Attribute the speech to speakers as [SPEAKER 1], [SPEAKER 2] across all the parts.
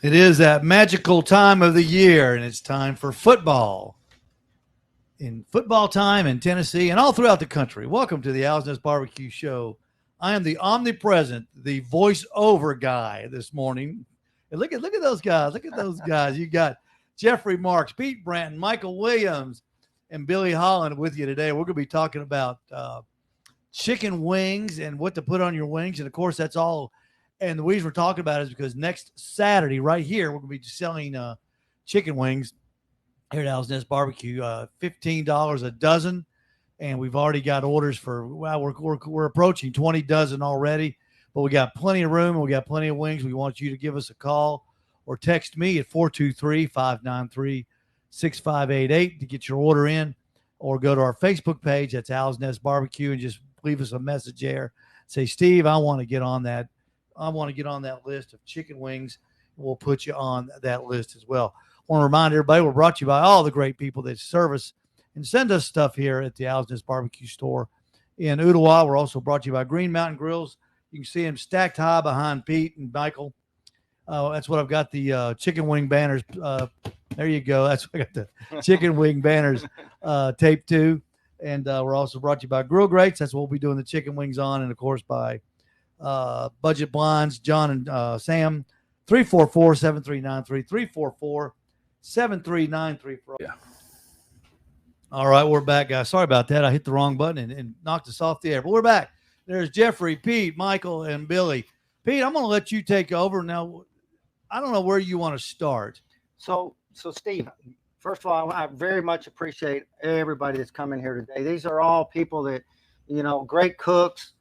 [SPEAKER 1] It is that magical time of the year, and it's time for football. In football time in Tennessee and all throughout the country. Welcome to the Owls Nest BBQ Show. I am the omnipresent, the voiceover guy this morning. And look at those guys. Look at those guys. You got Jeffrey Marks, Pete Branton, Michael Williams, and Billy Holland with you today. We're going to be talking about chicken wings and what to put on your wings. And, of course, that's all. And the reason we're talking about it is because next Saturday right here, we're going to be selling chicken wings here at Owls Nest Barbecue, $15 a dozen. And we've already got orders for, well, we're approaching 20 dozen already. But we got plenty of room and we got plenty of wings. We want you to give us a call or text me at 423-593-6588 to get your order in, or go to our Facebook page. That's Owls Nest Barbecue, and just leave us a message there. Say, Steve, I want to get on that. I want to get on that list of chicken wings. We'll put you on that list as well. I want to remind everybody we're brought to you by all the great people that service and send us stuff here at the Owls Nest Barbecue store in Ottawa. We're also brought to you by Green Mountain Grills. You can see them stacked high behind Pete and Michael. That's what I've got, the chicken wing banners. There you go. That's what I got, the chicken wing banners taped to. And we're also brought to you by Grill Grates. That's what we'll be doing the chicken wings on. And, of course, by Budget Blinds, John and Sam, 344-7393, 344-7393.
[SPEAKER 2] Yeah.
[SPEAKER 1] All right, we're back, guys. Sorry about that. I hit the wrong button and knocked us off the air. But we're back. There's Jeffrey, Pete, Michael, and Billy. Pete, I'm going to let you take over. Now, I don't know where you want to start.
[SPEAKER 3] So Steve, first of all, I very much appreciate everybody that's coming here today. These are all people that, great cooks,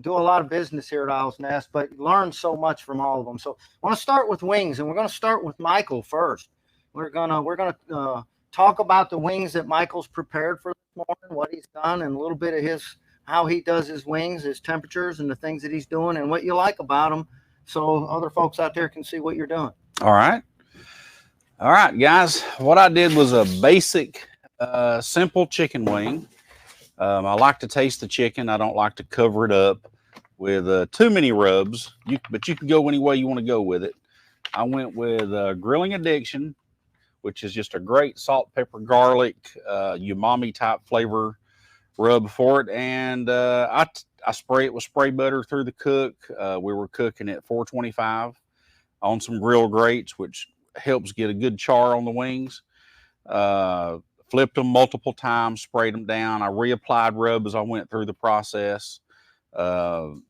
[SPEAKER 3] do a lot of business here at Owls Nest, but learn so much from all of them. So I want to start with wings, and we're going to start with Michael first. We're gonna talk about the wings that Michael's prepared for this morning, what he's done, and a little bit of how he does his wings, his temperatures, and the things that he's doing, and what you like about them, so other folks out there can see what you're doing.
[SPEAKER 2] All right, guys. What I did was a basic, simple chicken wing. I like to taste the chicken. I don't like to cover it up with too many rubs, but you can go any way you want to go with it. I went with Grilling Addiction, which is just a great salt, pepper, garlic, umami type flavor rub for it. And I spray it with spray butter through the cook. We were cooking at 425 on some grill grates, which helps get a good char on the wings. Flipped them multiple times, sprayed them down. I reapplied rub as I went through the process. And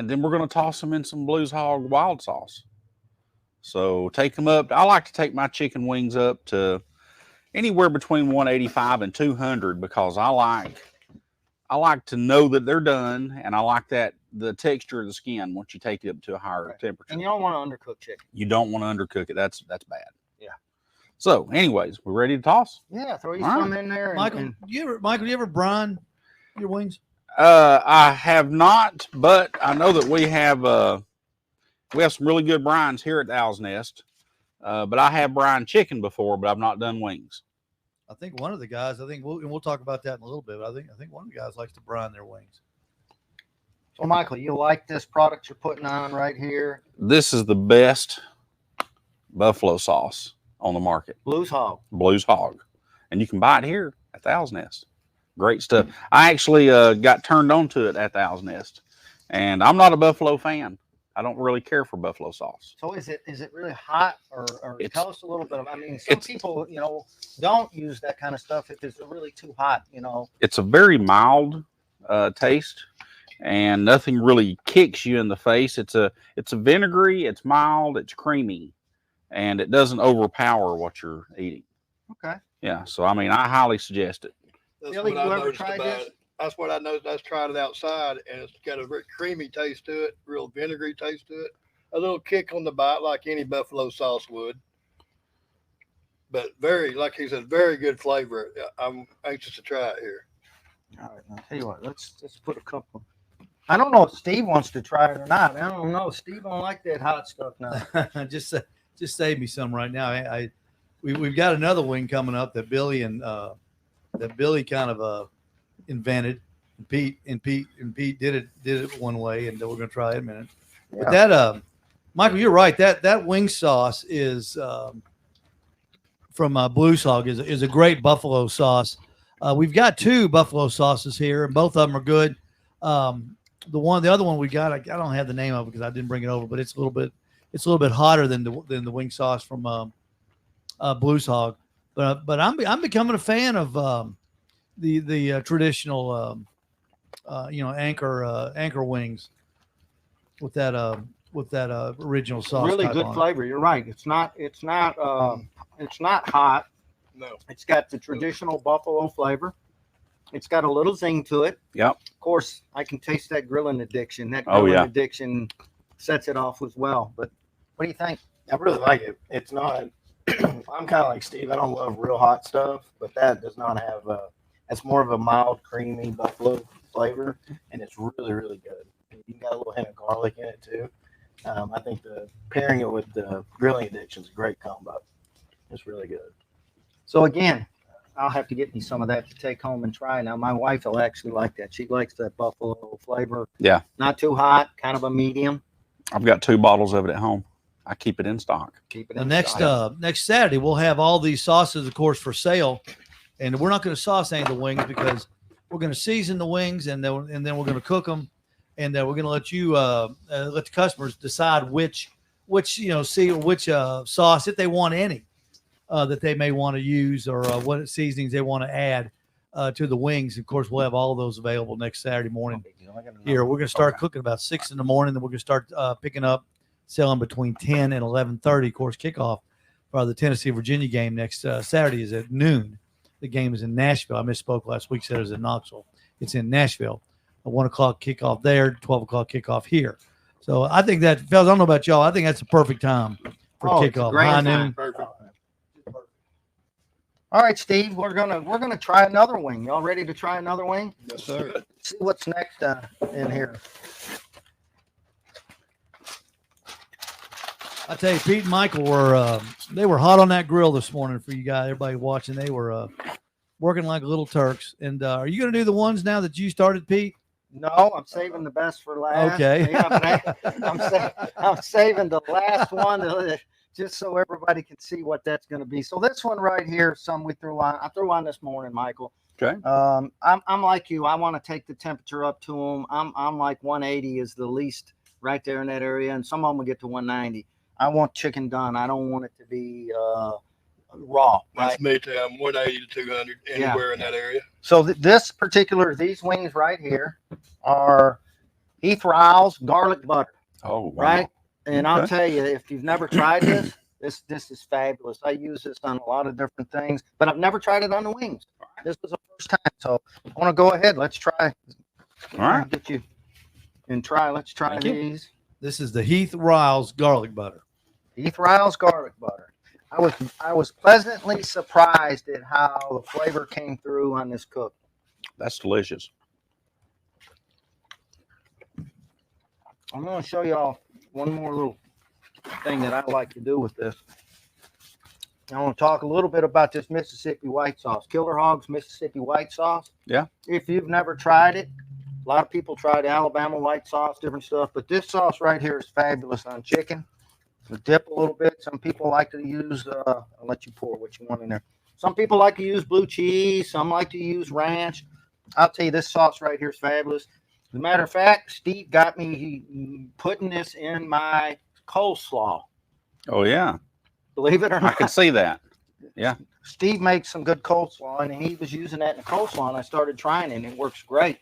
[SPEAKER 2] then we're going to toss them in some Blues Hog wild sauce. So take them up. I like to take my chicken wings up to anywhere between 185 and 200 because I like to know that they're done, and I like the texture of the skin once you take it up to a higher temperature.
[SPEAKER 3] And you don't want to undercook chicken.
[SPEAKER 2] You don't want to undercook it. That's bad. Yeah. So, anyways, we're ready to toss.
[SPEAKER 3] Yeah, throw you some in there.
[SPEAKER 1] Michael, do you ever brine your wings?
[SPEAKER 2] I have not, but I know that we have some really good brines here at the Owls Nest. But I have brined chicken before, but I've not done wings.
[SPEAKER 1] I think one of the guys, we'll talk about that in a little bit, but I think one of the guys likes to brine their wings.
[SPEAKER 3] So, Michael, you like this product you're putting on right here?
[SPEAKER 2] This is the best buffalo sauce on the market.
[SPEAKER 3] Blues Hog.
[SPEAKER 2] And you can buy it here at the Owls Nest. Great stuff. I actually got turned on to it at the Owls Nest. And I'm not a buffalo fan. I don't really care for buffalo sauce.
[SPEAKER 3] So is it really hot, or tell us a little bit about, some people, don't use that kind of stuff if it's really too hot,
[SPEAKER 2] It's a very mild taste, and nothing really kicks you in the face. It's a vinegary, it's mild, it's creamy, and it doesn't overpower what you're eating.
[SPEAKER 3] Okay.
[SPEAKER 2] Yeah, so I highly suggest it.
[SPEAKER 3] Billy, you ever tried this?
[SPEAKER 4] That's what I noticed. I tried it outside, and it's got a very creamy taste to it, real vinegary taste to it. A little kick on the bite, like any buffalo sauce would. But like he said, very good flavor. I'm anxious to try it here.
[SPEAKER 3] All right, I'll tell you what. Let's put a couple. I don't know if Steve wants to try it or not. I don't know. Steve don't like that hot stuff now.
[SPEAKER 1] Just save me some right now. We've got another wing coming up that Billy kind of invented. Pete did it one way, and we're going to try it in a minute. Yeah. But that Michael, you're right. That wing sauce is from Blues Hog is a great buffalo sauce. We've got 2 buffalo sauces here, and both of them are good. The other one we got, I don't have the name of it because I didn't bring it over, but it's a little bit hotter than the wing sauce from Blues Hog. But I'm becoming a fan of the traditional anchor wings with that original sauce.
[SPEAKER 3] Really good flavor. You're right. It's not hot.
[SPEAKER 4] No.
[SPEAKER 3] It's got the traditional buffalo flavor. It's got a little zing to it.
[SPEAKER 2] Yep.
[SPEAKER 3] Of course, I can taste that grilling addiction. That
[SPEAKER 2] Oh,
[SPEAKER 3] grilling
[SPEAKER 2] yeah.
[SPEAKER 3] addiction sets it off as well. But what do you think?
[SPEAKER 5] I really like it. It's not. I'm kind of like Steve. I don't love real hot stuff, but that does not have. It's more of a mild, creamy buffalo flavor, and it's really, really good. You got a little hint of garlic in it too. I think pairing it with the grilling addiction is a great combo. It's really good.
[SPEAKER 3] So again, I'll have to get me some of that to take home and try. Now, my wife will actually like that. She likes that buffalo flavor.
[SPEAKER 2] Yeah.
[SPEAKER 3] Not too hot, kind of a medium.
[SPEAKER 2] I've got 2 bottles of it at home. I keep it in stock.
[SPEAKER 3] Keep it
[SPEAKER 1] The
[SPEAKER 3] in
[SPEAKER 1] next
[SPEAKER 3] stock.
[SPEAKER 1] next Saturday we'll have all these sauces, of course, for sale, and we're not going to sauce any of the wings because we're going to season the wings and then we're going to cook them, and then we're going to let you let the customers decide which sauce, if they want any, that they may want to use, or what seasonings they want to add to the wings. Of course, we'll have all of those available next Saturday morning. Here, we're going to start cooking about 6 in the morning. Then we're going to start picking up, selling between 10 and 11:30. Of course, kickoff for the Tennessee-Virginia game next Saturday is at noon. The game is in Nashville. I misspoke last week, said it was in Knoxville. It's in Nashville. A 1 o'clock kickoff there, 12 o'clock kickoff here. So I think that, fellas, I don't know about y'all, I think that's a perfect time for
[SPEAKER 3] It's a
[SPEAKER 1] kickoff.
[SPEAKER 3] great
[SPEAKER 1] High
[SPEAKER 3] time.
[SPEAKER 1] noon.
[SPEAKER 4] Perfect.
[SPEAKER 3] All right, Steve, we're gonna try another wing. Y'all ready to try another wing?
[SPEAKER 4] Yes, sir.
[SPEAKER 3] See what's next in here.
[SPEAKER 1] I tell you, Pete and Michael they were hot on that grill this morning for you guys. Everybody watching, they were working like little Turks. And are you going to do the ones now that you started, Pete?
[SPEAKER 3] No, I'm saving the best for last.
[SPEAKER 1] Okay.
[SPEAKER 3] Yeah, but I'm saving the last one just so everybody can see what that's going to be. So this one right here, we threw on. I threw on this morning, Michael.
[SPEAKER 2] Okay.
[SPEAKER 3] I'm like you. I want to take the temperature up to them. I'm like 180 is the least right there in that area, and some of them will get to 190. I want chicken done. I don't want it to be raw. Right?
[SPEAKER 4] That's me too. I'm 180 to 200 anywhere in that area.
[SPEAKER 3] So these wings right here are Heath Owls garlic butter.
[SPEAKER 2] Oh, wow.
[SPEAKER 3] Right? And I'll
[SPEAKER 2] Okay.
[SPEAKER 3] tell you, if you've never tried this is fabulous. I use this on a lot of different things, but I've never tried it on the wings. This was the first time. So I want to go ahead. Let's try.
[SPEAKER 2] All right.
[SPEAKER 3] Get you and try. Let's try
[SPEAKER 2] Thank you.
[SPEAKER 3] these.
[SPEAKER 1] This is the Heath Riles garlic butter.
[SPEAKER 3] Heath Owls garlic butter. I was pleasantly surprised at how the flavor came through on this cook.
[SPEAKER 2] That's delicious.
[SPEAKER 3] I'm going to show y'all one more little thing that I like to do with this. I want to talk a little bit about this Mississippi white sauce, Killer Hogs Mississippi white sauce.
[SPEAKER 2] Yeah.
[SPEAKER 3] If you've never tried it, a lot of people tried Alabama white sauce, different stuff, but this sauce right here is fabulous on chicken. So dip a little bit. Some people like to use, I'll let you pour what you want in there. Some people like to use blue cheese. Some like to use ranch. I'll tell you, this sauce right here is fabulous. As a matter of fact, Steve got me putting this in my coleslaw.
[SPEAKER 2] Oh, yeah.
[SPEAKER 3] Believe it or
[SPEAKER 2] I
[SPEAKER 3] not.
[SPEAKER 2] can see that. Yeah.
[SPEAKER 3] Steve makes some good coleslaw, and he was using that in the coleslaw, and I started trying it, and it works great.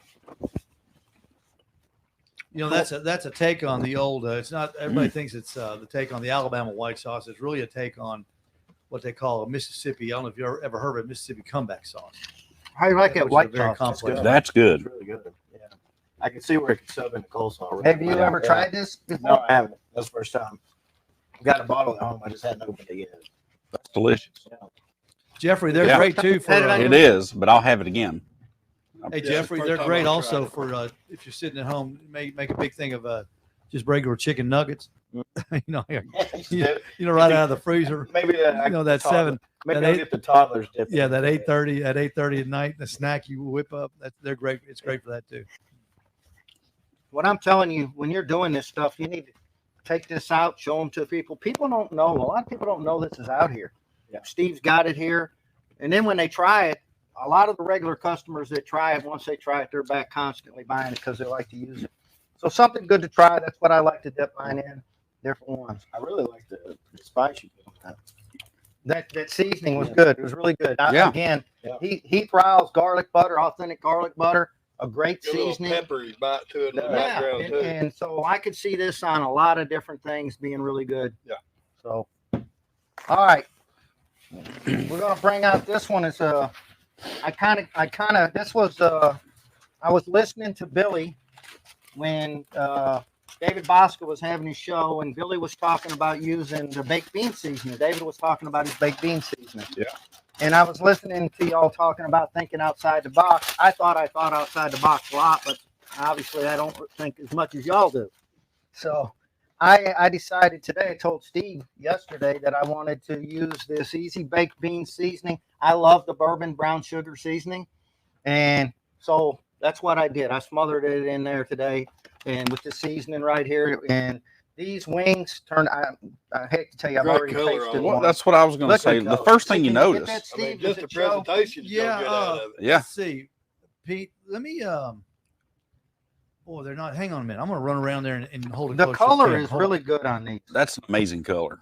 [SPEAKER 1] You know, that's a take on the old. It's not everybody thinks it's the take on the Alabama white sauce. It's really a take on what they call a Mississippi. I don't know if you've ever heard of a Mississippi comeback sauce.
[SPEAKER 3] How do you like that
[SPEAKER 1] Which is
[SPEAKER 3] white
[SPEAKER 1] very
[SPEAKER 3] sauce?
[SPEAKER 1] complex.
[SPEAKER 2] That's good.
[SPEAKER 5] It's really good. Yeah. I can see where it could sub into coleslaw. really
[SPEAKER 3] Have you
[SPEAKER 5] well.
[SPEAKER 3] ever
[SPEAKER 5] Yeah.
[SPEAKER 3] tried this before?
[SPEAKER 5] No, I haven't. That's the first time. I've got a bottle at home. I just hadn't opened it yet.
[SPEAKER 2] That's delicious.
[SPEAKER 5] Yeah.
[SPEAKER 1] Jeffrey, they're
[SPEAKER 2] Yeah.
[SPEAKER 1] great too for.
[SPEAKER 2] It is, but I'll have it again.
[SPEAKER 1] Hey
[SPEAKER 4] Yeah,
[SPEAKER 1] Jeffrey,
[SPEAKER 4] first
[SPEAKER 1] they're
[SPEAKER 4] time
[SPEAKER 1] great
[SPEAKER 4] I've
[SPEAKER 1] also
[SPEAKER 4] tried
[SPEAKER 1] for if you're sitting at home. Make a big thing of just regular chicken nuggets. you know, right out of the freezer.
[SPEAKER 5] Maybe
[SPEAKER 1] You know that seven.
[SPEAKER 5] Maybe
[SPEAKER 1] that
[SPEAKER 5] I'll
[SPEAKER 1] eight-
[SPEAKER 5] get the toddlers dip.
[SPEAKER 1] Yeah, that 8:30 at 8:30 at night, the snack you whip up. They're great. It's great for that too.
[SPEAKER 3] What I'm telling you, when you're doing this stuff, you need to take this out, show them to people. People don't know. A lot of people don't know this is out here.
[SPEAKER 5] Yeah.
[SPEAKER 3] Steve's got it here. And then when they try it, a lot of the regular customers that try it, once they try it, they're back constantly buying it because they like to use it. So something good to try. That's what I like to dip mine in. Different ones.
[SPEAKER 5] I really like the spice you put on that.
[SPEAKER 3] That seasoning was good. It was really good. Again, Heath Riles garlic butter, authentic garlic butter, a great
[SPEAKER 4] Get a little
[SPEAKER 3] seasoning.
[SPEAKER 4] peppery bite to it in the background too.
[SPEAKER 3] And so I could see this on a lot of different things being really good.
[SPEAKER 4] Yeah.
[SPEAKER 3] So, all right, we're gonna bring out this one. It's I was listening to Billy when David Bosco was having his show, and Billy was talking about using the baked bean seasoning. David was talking about his baked bean seasoning.
[SPEAKER 4] Yeah.
[SPEAKER 3] And I was listening to y'all talking about thinking outside the box. I thought outside the box a lot, but obviously I don't think as much as y'all do. So I decided today, I told Steve yesterday that I wanted to use this easy baked bean seasoning. I love the bourbon brown sugar seasoning. And so that's what I did. I smothered it in there today, and with the seasoning right here. And these wings turned, I hate to tell you, I've
[SPEAKER 4] Great
[SPEAKER 3] already
[SPEAKER 4] color
[SPEAKER 3] tasted
[SPEAKER 4] on
[SPEAKER 2] Well,
[SPEAKER 3] one.
[SPEAKER 2] that's what I was going to
[SPEAKER 3] Look at
[SPEAKER 2] say.
[SPEAKER 3] the
[SPEAKER 2] The
[SPEAKER 3] color.
[SPEAKER 2] first thing
[SPEAKER 3] See,
[SPEAKER 2] you
[SPEAKER 3] can get
[SPEAKER 2] notice.
[SPEAKER 3] that,
[SPEAKER 4] I
[SPEAKER 3] Steve?
[SPEAKER 4] mean,
[SPEAKER 3] Does
[SPEAKER 4] just
[SPEAKER 3] it
[SPEAKER 4] the
[SPEAKER 3] show?
[SPEAKER 4] presentation is
[SPEAKER 1] Yeah,
[SPEAKER 4] so good out of it.
[SPEAKER 2] Yeah.
[SPEAKER 1] Let's see, Pete. Let me. Oh, they're not. Hang on a minute. I'm going to run around there and hold it.
[SPEAKER 3] The
[SPEAKER 1] close to
[SPEAKER 3] color
[SPEAKER 1] camera.
[SPEAKER 3] is
[SPEAKER 1] Hold
[SPEAKER 3] really good on these.
[SPEAKER 2] That's an amazing color.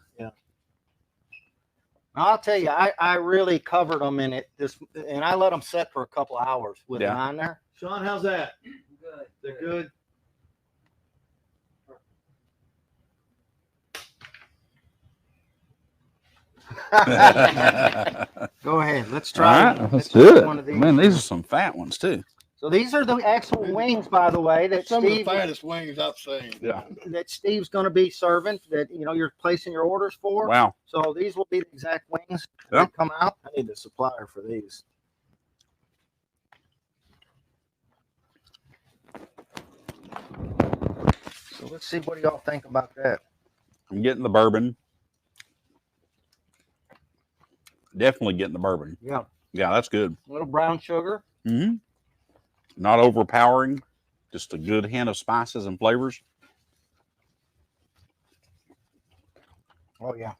[SPEAKER 3] I'll tell you, I really covered them in it. And I let them set for a couple of hours with them on there.
[SPEAKER 1] Sean, how's that?
[SPEAKER 3] Good.
[SPEAKER 1] They're good.
[SPEAKER 3] Go ahead. Let's
[SPEAKER 2] All
[SPEAKER 3] try.
[SPEAKER 2] right, let's
[SPEAKER 3] try
[SPEAKER 2] do it.
[SPEAKER 3] one of these.
[SPEAKER 2] Man, these are some fat ones too.
[SPEAKER 3] So these are the actual wings, by the way, that
[SPEAKER 4] Some of the
[SPEAKER 3] Steve
[SPEAKER 4] fattest wings I've seen.
[SPEAKER 2] Yeah.
[SPEAKER 3] that Steve's going to be serving. That you're placing your orders for.
[SPEAKER 2] Wow.
[SPEAKER 3] So these will be the exact wings
[SPEAKER 2] Yeah.
[SPEAKER 3] that come out.
[SPEAKER 5] I need a supplier for these.
[SPEAKER 3] So let's see, what do y'all think about that?
[SPEAKER 2] I'm getting the bourbon. Definitely getting the bourbon.
[SPEAKER 3] Yeah,
[SPEAKER 2] Yeah, that's good.
[SPEAKER 3] a little brown sugar.
[SPEAKER 2] Mm-hmm. Not overpowering. Just a good hint of spices and flavors.
[SPEAKER 3] Oh yeah.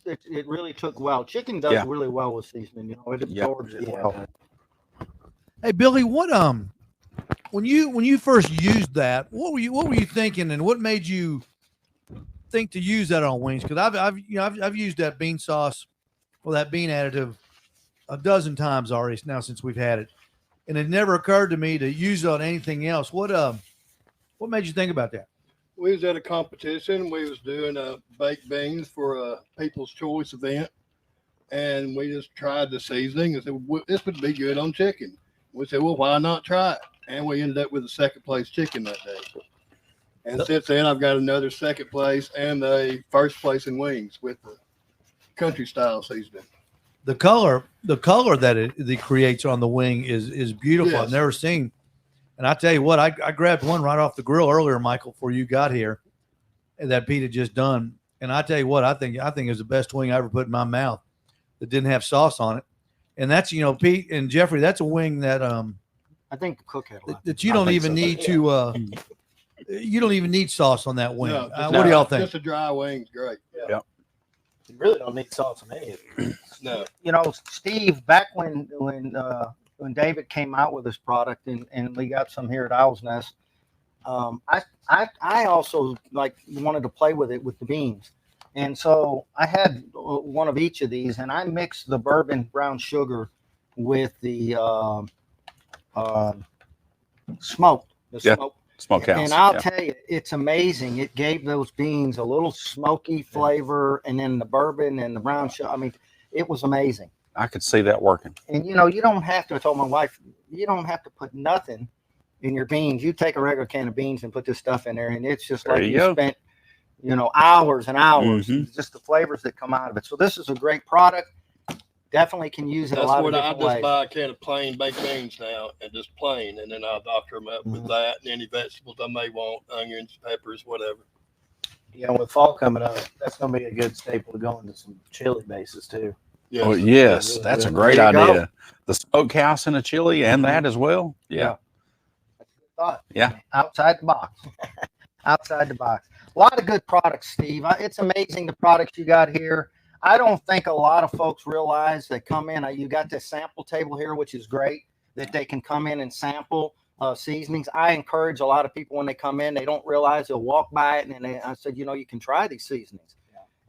[SPEAKER 3] It really took well. Chicken does really well with seasoning. It absorbs it well.
[SPEAKER 1] Hey, Billy, what when you first used that, what were you thinking, and what made you think to use that on wings? Because I've used that bean sauce or that bean additive a dozen times already now since we've had it, and it never occurred to me to use it on anything else. What made you think about that?
[SPEAKER 4] We was at a competition. We was doing baked beans for a People's Choice event, and we just tried the seasoning and said, well, this would be good on chicken. We said, well, why not try it? And we ended up with a second place chicken that day. And since then, I've got another second place and a first place in wings with the country style seasoning.
[SPEAKER 1] The color that it creates on the wing is beautiful.
[SPEAKER 4] Yes.
[SPEAKER 1] I've never seen. And I tell you what, I grabbed one right off the grill earlier, Michael, before you got here, that Pete had just done. And I tell you what, I think it was the best wing I ever put in my mouth that didn't have sauce on it. And that's, Pete and Jeffrey, that's a wing that
[SPEAKER 3] I think the cook had a lot.
[SPEAKER 1] that you don't even need to you don't even need sauce on that wing.
[SPEAKER 4] No,
[SPEAKER 1] What do y'all think?
[SPEAKER 4] Just a dry wing's great.
[SPEAKER 2] Yeah.
[SPEAKER 5] You really don't need sauce on any of it.
[SPEAKER 4] No.
[SPEAKER 3] Steve, back when David came out with this product and we got some here at Owls Nest, I also wanted to play with it with the beans. And so I had one of each of these, and I mixed the bourbon brown sugar with the smoked.
[SPEAKER 2] Smokehouse.
[SPEAKER 3] And I'll tell you, it's amazing. It gave those beans a little smoky flavor, and then the bourbon and the brown sugar. I mean, it was amazing.
[SPEAKER 2] I could see that working.
[SPEAKER 3] And you don't have to. I told my wife, you don't have to put nothing in your beans. You take a regular can of beans and put this stuff in there, and it's just like you spent, hours and hours.
[SPEAKER 2] Mhm.
[SPEAKER 3] Just the flavors that come out of it. So this is a great product. Definitely can use it a lot of
[SPEAKER 4] That's
[SPEAKER 3] different
[SPEAKER 4] what I just
[SPEAKER 3] ways.
[SPEAKER 4] buy a can of plain baked beans now, and just plain, and then I'll doctor them up with that and any vegetables I may want, onions, peppers, whatever.
[SPEAKER 5] With fall coming up, that's going to be a good staple to go into some chili bases too.
[SPEAKER 4] Yes.
[SPEAKER 2] Oh, yes, that's a great
[SPEAKER 3] There you go.
[SPEAKER 2] idea. The smokehouse and a chili and that as well. Yeah.
[SPEAKER 3] That's a good thought.
[SPEAKER 2] Yeah.
[SPEAKER 3] Outside the box. Outside the box. A lot of good products, Steve. It's amazing the products you got here. I don't think a lot of folks realize that come in. You got this sample table here, which is great, that they can come in and sample seasonings. I encourage a lot of people when they come in, they don't realize, they'll walk by it, and I said, you can try these seasonings.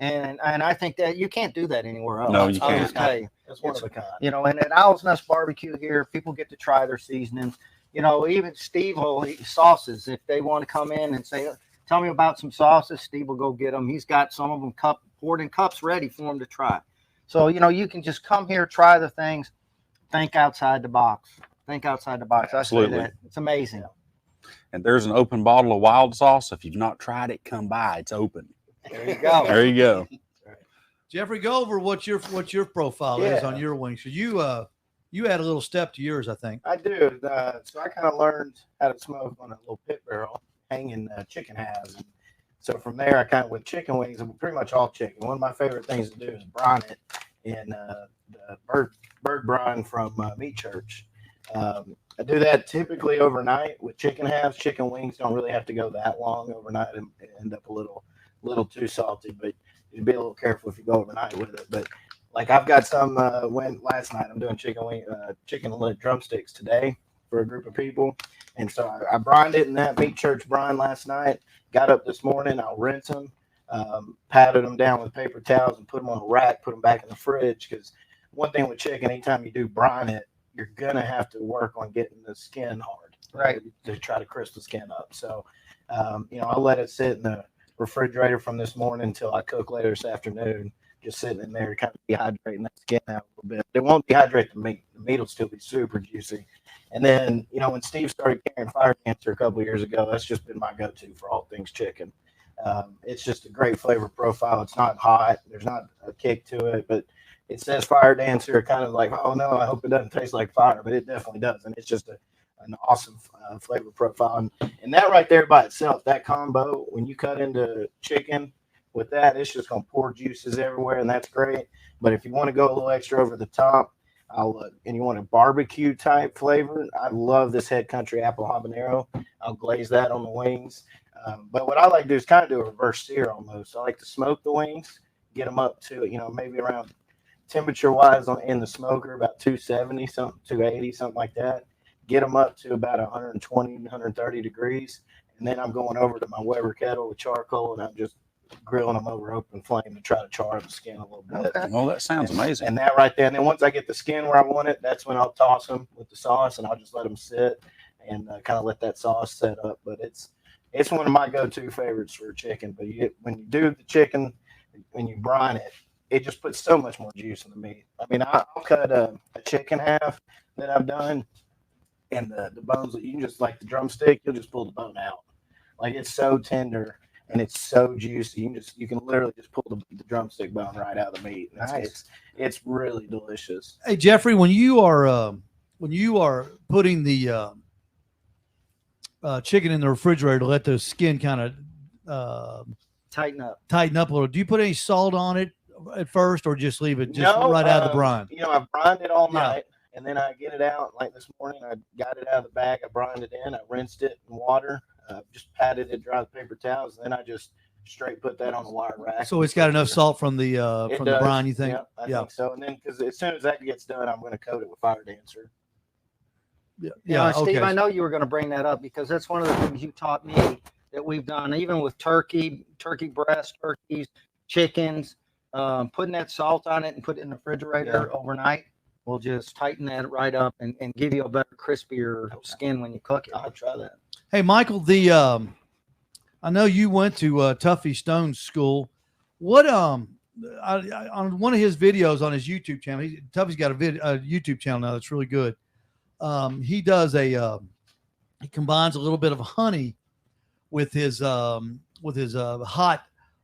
[SPEAKER 3] And I think that you can't do that anywhere else.
[SPEAKER 2] No, you
[SPEAKER 3] I'll
[SPEAKER 2] can't.
[SPEAKER 3] just tell you.
[SPEAKER 5] It's one of a kind.
[SPEAKER 3] And at Owls Nest BBQ here, people get to try their seasonings. Even Steve will eat sauces. If they want to come in and say, tell me about some sauces, Steve will go get them. He's got some of them poured in cups ready for them to try. So, you can just come here, try the things, think outside the box. Think outside the box.
[SPEAKER 2] Absolutely.
[SPEAKER 3] I say that. It's amazing.
[SPEAKER 2] And there's an open bottle of wild sauce. If you've not tried it, come by. It's open.
[SPEAKER 3] There you go.
[SPEAKER 2] There you go.
[SPEAKER 1] Jeffrey, go over what your profile is on your wings. So you add a little step to yours, I think.
[SPEAKER 5] I do. So I kind of learned how to smoke on a little pit barrel hanging chicken halves. And so from there, I kind of, with chicken wings, pretty much all chicken. One of my favorite things to do is brine it in the bird brine from Meat Church. I do that typically overnight with chicken halves. Chicken wings don't really have to go that long overnight and end up a little too salty, but you'd be a little careful if you go overnight with it. But like I've got some last night I'm doing chicken leg drumsticks today for a group of people, and so I brined it in that Meat Church brine last night. Got up this morning, I'll rinse them, patted them down with paper towels, and put them on a rack, put them back in the fridge. Because one thing with chicken, anytime you do brine it, you're gonna have to work on getting the skin hard,
[SPEAKER 3] right,
[SPEAKER 5] to try to crisp the skin up. So I'll let it sit in the refrigerator from this morning until I cook later this afternoon, just sitting in there, kind of dehydrating that skin out a little bit. It won't dehydrate the meat. The meat will still be super juicy. And then, when Steve started carrying Fire Dancer a couple of years ago, that's just been my go-to for all things chicken. It's just a great flavor profile. It's not hot. There's not a kick to it, but it says Fire Dancer, kind of like, oh no, I hope it doesn't taste like fire, but it definitely does. And it's just an awesome flavor profile. And that right there by itself, that combo, when you cut into chicken with that, it's just going to pour juices everywhere, and that's great. But if you want to go a little extra over the top, and you want a barbecue type flavor, I love this Head Country apple habanero. I'll glaze that on the wings. But what I like to do is kind of do a reverse sear almost. I like to smoke the wings, get them up to, maybe around temperature-wise in the smoker, about 270, something, 280, something like that. Get them up to about 120, 130 degrees. And then I'm going over to my Weber kettle with charcoal, and I'm just grilling them over open flame to try to char the skin a little bit.
[SPEAKER 2] Well, that sounds amazing.
[SPEAKER 5] And that right there. And then once I get the skin where I want it, that's when I'll toss them with the sauce, and I'll just let them sit and kind of let that sauce set up. But it's one of my go-to favorites for chicken. But when you do the chicken, when you brine it, it just puts so much more juice in the meat. I mean, I'll cut a chicken half that I've done, and the bones, you can just, like the drumstick, you'll just pull the bone out. Like, it's so tender and it's so juicy. You can literally just pull the drumstick bone right out of the meat.
[SPEAKER 3] Nice.
[SPEAKER 5] It's really delicious.
[SPEAKER 1] Hey, Jeffrey, when you are putting the chicken in the refrigerator to let the skin kind of
[SPEAKER 3] Tighten up
[SPEAKER 1] a little, do you put any salt on it at first, or just leave it right out of the brine?
[SPEAKER 5] I brined it all night, and then I get it out. Like this morning, I got it out of the bag. I brined it in. I rinsed it in water. Just patted it dry with paper towels. And then I just straight put that on the wire rack.
[SPEAKER 1] So it's got enough salt from the brine, you think?
[SPEAKER 5] Yeah, I think so. And then, because as soon as that gets done, I'm going to coat it with Fire Dancer.
[SPEAKER 1] Yeah.
[SPEAKER 3] Steve,
[SPEAKER 1] Okay.
[SPEAKER 3] I know you were going to bring that up, because that's one of the things you taught me that we've done, even with turkey breast, turkeys, chickens, putting that salt on it and put it in the refrigerator overnight will just tighten that right up and give you a better, crispier skin when you cook it.
[SPEAKER 5] I'll try that.
[SPEAKER 1] Hey, Michael, I know you went to Tuffy Stone's school. What on one of his videos on his YouTube channel, Tuffy's got a YouTube channel now that's really good. He does he combines a little bit of honey with his hot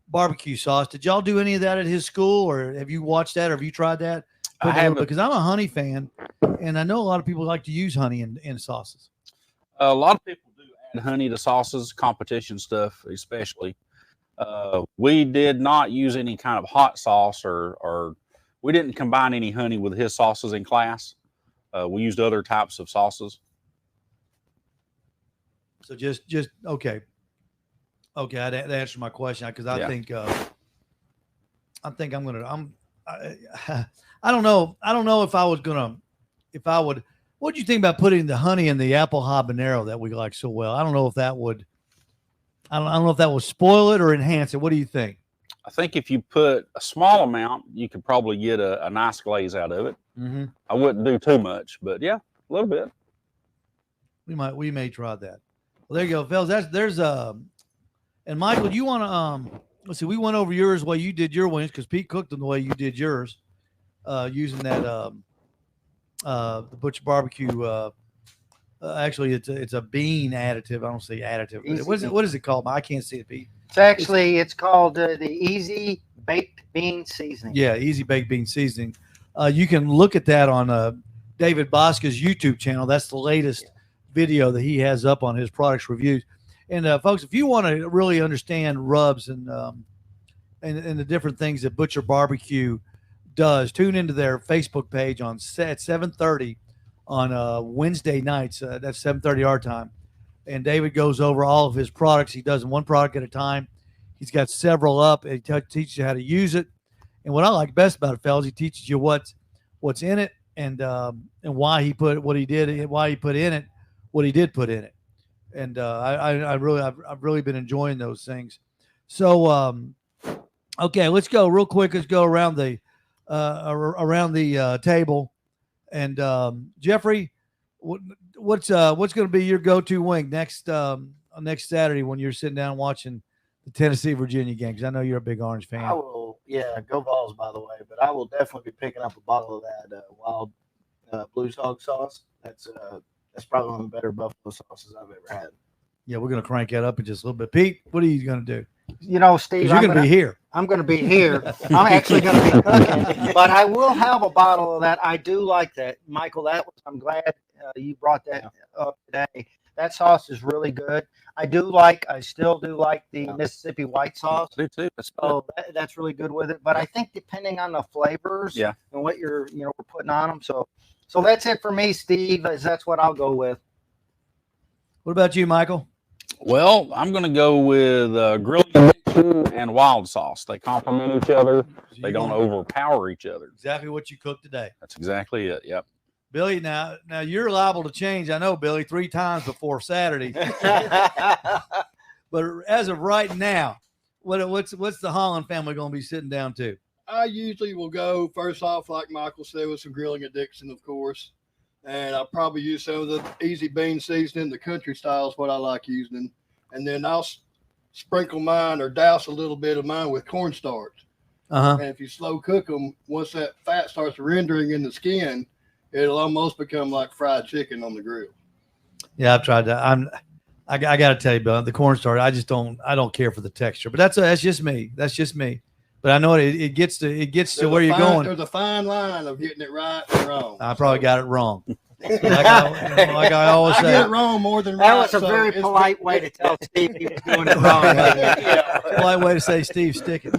[SPEAKER 1] barbecue sauce. Did y'all do any of that at his school, or have you watched that, or have you tried that?
[SPEAKER 2] I haven't,
[SPEAKER 1] because I'm a honey fan, and I know a lot of people like to use honey in sauces.
[SPEAKER 2] a lot of people do add honey to sauces, competition stuff especially. We did not use any kind of hot sauce, or we didn't combine any honey with his sauces in class. We used other types of sauces.
[SPEAKER 1] So just okay. Okay, that answered my question because I
[SPEAKER 2] Yeah.
[SPEAKER 1] think I'm gonna. I don't know. I don't know if I was gonna. If I would. What do you think about putting the honey in the apple habanero that we like so well? I don't know if that would. I don't know if that would spoil it or enhance it. What do you think?
[SPEAKER 2] I think if you put a small amount, you could probably get a nice glaze out of it.
[SPEAKER 1] Mm-hmm.
[SPEAKER 2] I wouldn't do too much, but yeah, a little bit.
[SPEAKER 1] We may try that. Well, there you go, fellas. There's and Michael, you want to let's see. We went over yours the way you did your wings because Pete cooked them the way you did yours, using that the Butcher Barbecue. Actually, it's a bean additive. I don't say additive. What is it called? I can't see it, Pete.
[SPEAKER 3] It's called the Easy Baked Bean Seasoning.
[SPEAKER 1] Yeah, Easy Baked Bean Seasoning. You can look at that on David Bosca's YouTube channel. That's the latest video that he has up on his products reviews. And folks, if you want to really understand rubs and the different things that Butcher Barbecue does, tune into their Facebook page at 7:30 on Wednesday nights. That's 7:30 our time. And David goes over all of his products. He does one product at a time. He's got several up. And he teaches you how to use it. And what I like best about it, fellas, he teaches you what's in it and why he put what he did, why he put in it, what he did put in it. And I've really been enjoying those things. So okay, let's go real quick. Let's go around the table. And Jeffrey, what's going to be your go-to wing next Saturday when you're sitting down watching the Tennessee-Virginia game? Because I know you're a big Orange fan.
[SPEAKER 5] I will, go Vols, by the way. But I will definitely be picking up a bottle of that wild Blues Hog sauce. That's probably one of the better buffalo sauces I've ever had.
[SPEAKER 1] Yeah, we're going to crank that up in just a little bit. Pete, what are you going to do?
[SPEAKER 3] You know, Steve,
[SPEAKER 1] you're going to be here.
[SPEAKER 3] I'm going to be here. I'm actually going to be cooking, but I will have a bottle of that. I do like that, Michael. I'm glad you brought that up today. That sauce is really good. I still do like the Mississippi white sauce.
[SPEAKER 2] I do too.
[SPEAKER 3] That's really good with it. But I think depending on the flavors and what we're putting on them. So that's it for me, Steve. That's what I'll go with.
[SPEAKER 1] What about you, Michael?
[SPEAKER 2] Well, I'm going to go with grilled chicken and wild sauce. They complement each other. They don't overpower each other.
[SPEAKER 1] Exactly what you cooked today.
[SPEAKER 2] That's exactly it. Yep.
[SPEAKER 1] Billy, now you're liable to change. I know, Billy, 3 times before Saturday. But as of right now, what's the Holland family going to be sitting down to?
[SPEAKER 4] I usually will go first off, like Michael said, with some grilling at Dixon, of course. And I'll probably use some of the Easy Bean Seasoning, the country style is what I like using. And then I'll sprinkle mine or douse a little bit of mine with cornstarch.
[SPEAKER 1] Uh-huh.
[SPEAKER 4] And if you slow cook them, once that fat starts rendering in the skin, it'll almost become like fried chicken on the grill.
[SPEAKER 1] Yeah, I've tried that. I got to tell you, Bill, the cornstarch, I don't care for the texture. But that's just me. That's just me. But I know it gets to where you're going.
[SPEAKER 4] There's a fine line of getting it right and wrong.
[SPEAKER 1] I probably got it wrong. like I always say.
[SPEAKER 4] I get it wrong more than
[SPEAKER 3] that
[SPEAKER 4] right.
[SPEAKER 3] was a very polite way to tell Steve he was doing it wrong.
[SPEAKER 1] Polite way to say Steve's sticking.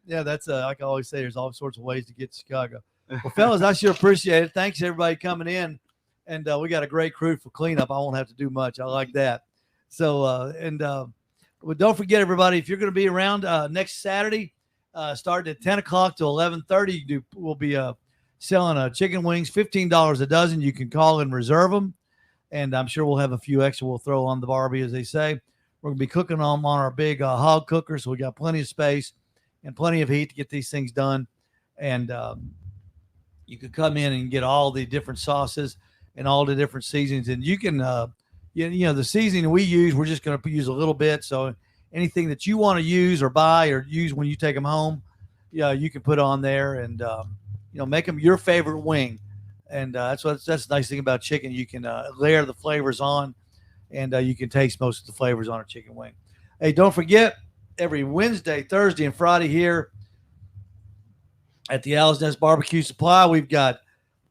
[SPEAKER 1] Yeah, that's like I always say, there's all sorts of ways to get to Chicago. Well, fellas, I sure appreciate it. Thanks everybody coming in, and we got a great crew for cleanup. I won't have to do much. I like that. So well, don't forget, everybody, if you're going to be around next Saturday, starting at 10 o'clock to 11:30, we'll be selling chicken wings, $15 a dozen. You can call and reserve them, and I'm sure we'll have a few extra we'll throw on the barbie, as they say. We're going to be cooking them on our big hog cooker, so we got plenty of space and plenty of heat to get these things done. And you can come in and get all the different sauces and all the different seasonings, and you can the seasoning we use, we're just going to use a little bit. So anything that you want to use or buy or use when you take them home, you can put on there and, make them your favorite wing. And that's the nice thing about chicken. You can layer the flavors on, and you can taste most of the flavors on a chicken wing. Hey, don't forget, every Wednesday, Thursday, and Friday here at the Owls Nest BBQ Supply, we've got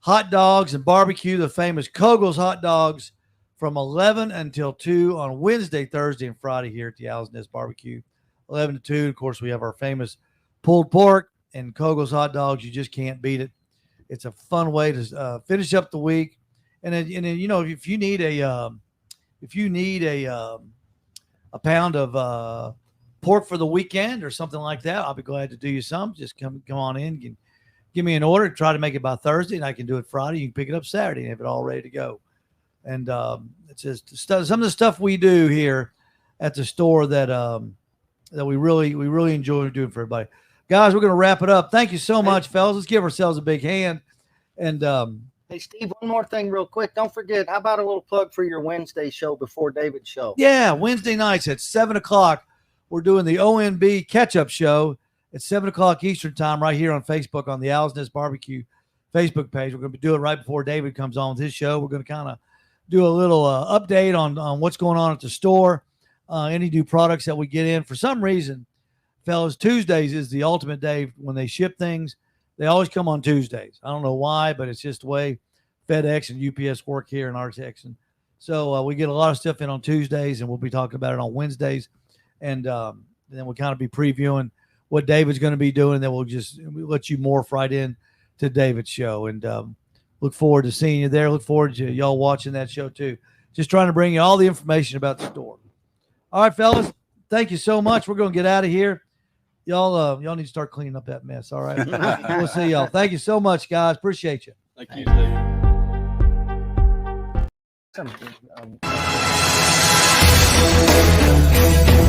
[SPEAKER 1] hot dogs and barbecue, the famous Kogel's hot dogs, from 11 until 2 on Wednesday, Thursday, and Friday here at the Owls Nest BBQ, 11 to 2. Of course, we have our famous pulled pork and Kogel's hot dogs. You just can't beat it. It's a fun way to finish up the week. And then if you need a a pound of pork for the weekend or something like that, I'll be glad to do you some. Just come on in and give me an order. Try to make it by Thursday, and I can do it Friday. You can pick it up Saturday and have it all ready to go. And it's just some of the stuff we do here at the store that we really enjoy doing for everybody. Guys, we're going to wrap it up. Thank you so much, fellas. Let's give ourselves a big hand. And
[SPEAKER 3] hey, Steve, one more thing real quick. Don't forget, how about a little plug for your Wednesday show before David's show?
[SPEAKER 1] Yeah, Wednesday nights at 7 o'clock, we're doing the ONB catch-up show at 7 o'clock Eastern time right here on Facebook on the Owls Nest BBQ Facebook page. We're going to do it right before David comes on with his show. We're going to kind of do a little update on what's going on at the store, any new products that we get in. For some reason, fellas, Tuesdays is the ultimate day when they ship things. They always come on Tuesdays. I don't know why, but it's just the way FedEx and UPS work here in our section. So we get a lot of stuff in on Tuesdays, and we'll be talking about it on Wednesdays. And then we'll kind of be previewing what David's going to be doing. And then we'll let you morph right in to David's show. And look forward to seeing you there. Look forward to y'all watching that show too. Just trying to bring you all the information about the store. All right, fellas, thank you so much. We're going to get out of here. Y'all need to start cleaning up that mess. All right. We'll see y'all. Thank you so much, guys. Appreciate you.
[SPEAKER 2] Thank you, Steve.